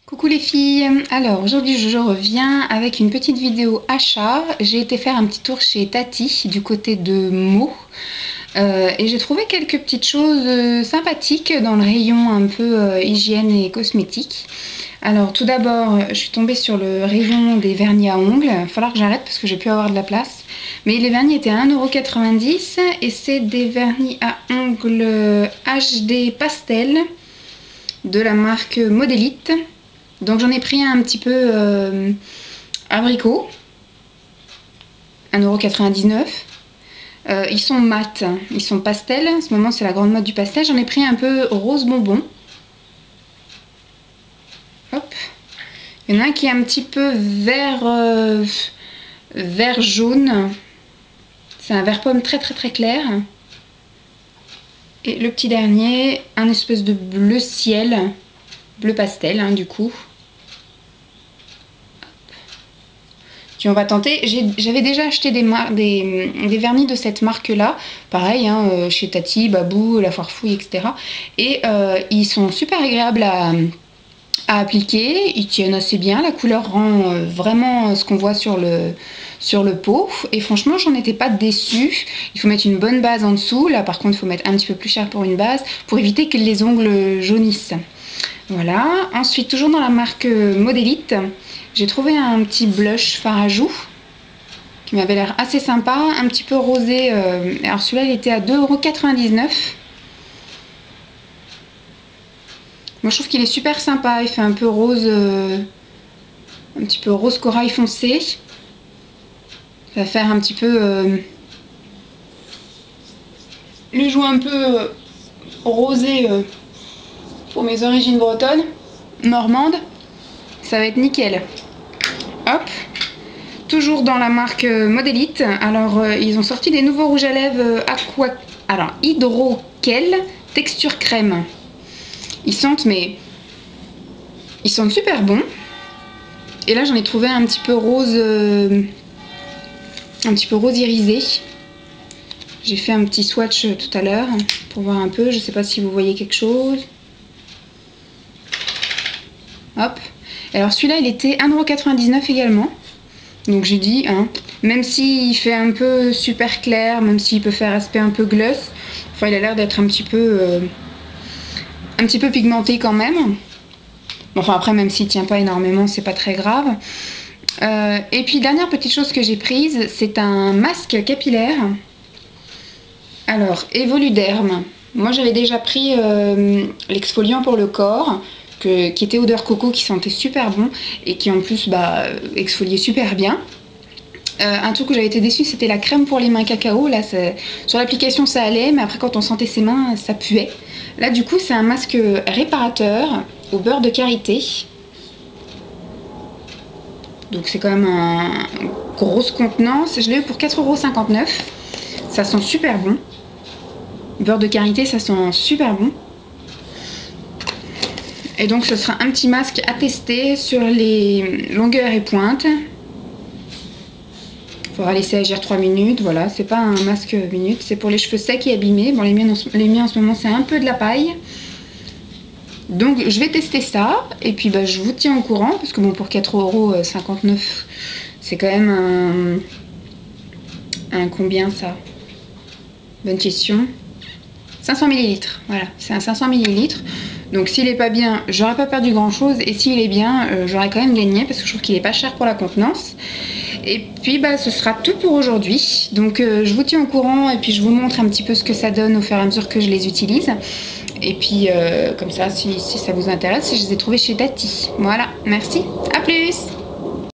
Coucou les filles, alors aujourd'hui je reviens avec une petite vidéo achat. J'ai été faire un petit tour chez Tati du côté de Meaux et j'ai trouvé quelques petites choses sympathiques dans le rayon un peu hygiène et cosmétique. Alors tout d'abord je suis tombée sur le rayon des vernis à ongles, il va falloir que j'arrête parce que j'ai pu avoir de la place. Mais les vernis étaient à 1,90 € et c'est des vernis à ongles HD pastel de la marque Modélite. Donc j'en ai pris un petit peu abricot, 1,99 €. Ils sont mat, ils sont pastel. En ce moment c'est la grande mode du pastel. J'en ai pris un peu rose bonbon. Hop. Il y en a un qui est un petit peu vert, vert jaune. C'est un vert pomme très clair. Et le petit dernier, un espèce de bleu ciel, bleu pastel hein, du coup. Puis on va tenter. J'avais déjà acheté des vernis de cette marque là, pareil hein, chez Tati, Babou, La Foire Fouille, etc. Et ils sont super agréables à appliquer, ils tiennent assez bien, la couleur rend vraiment ce qu'on voit sur le pot et franchement j'en étais pas déçue. Il faut mettre une bonne base en dessous, là par contre il faut mettre un petit peu plus cher pour une base pour éviter que les ongles jaunissent. Voilà, ensuite toujours dans la marque Modélite, j'ai trouvé un petit blush fard à joues qui m'avait l'air assez sympa, un petit peu rosé. Alors celui-là il était à 2,99 €. Moi je trouve qu'il est super sympa, il fait un peu rose, un petit peu rose corail foncé. Ça va faire un petit peu les joues un peu rosées pour mes origines bretonnes, normandes. Ça va être nickel. Hop, toujours dans la marque Modélite. Alors ils ont sorti des nouveaux rouges à lèvres Hydroquel texture crème. Ils sentent super bons. Et là j'en ai trouvé un petit peu rose irisé. J'ai fait un petit swatch tout à l'heure pour voir un peu, je sais pas si vous voyez quelque chose. Hop. Alors celui-là il était 1,99 € également. Donc j'ai dit, hein, même s'il fait un peu super clair, même s'il peut faire aspect un peu gloss, enfin il a l'air d'être un petit peu pigmenté quand même. Enfin après même s'il tient pas énormément c'est pas très grave. Et puis dernière petite chose que j'ai prise, c'est un masque capillaire. Alors Evoluderm. Moi j'avais déjà pris l'exfoliant pour le corps qui était odeur coco, qui sentait super bon et qui en plus exfoliait super bien. Un truc où j'avais été déçue, c'était la crème pour les mains cacao. Là, sur l'application ça allait, mais après quand on sentait ses mains, ça puait. Là du coup c'est un masque réparateur au beurre de karité. Donc c'est quand même une grosse contenance. Je l'ai eu pour 4,59 €. Ça sent super bon. Beurre de karité, ça sent super bon. Et donc ce sera un petit masque à tester sur les longueurs et pointes. Il faudra laisser agir 3 minutes. Voilà, c'est pas un masque minute, c'est pour les cheveux secs et abîmés. Bon, les miens en ce moment c'est un peu de la paille. Donc je vais tester ça et puis je vous tiens au courant parce que bon, pour 4,59 €, c'est quand même un combien ça? Bonne question. 500 ml, voilà, c'est un 500 ml. Donc s'il est pas bien, j'aurais pas perdu grand chose, et s'il est bien, j'aurais quand même gagné parce que je trouve qu'il est pas cher pour la contenance. Et puis ce sera tout pour aujourd'hui. Donc je vous tiens au courant et puis je vous montre un petit peu ce que ça donne au fur et à mesure que je les utilise. Et puis comme ça, si ça vous intéresse, je les ai trouvés chez Tati. Voilà, merci, à plus.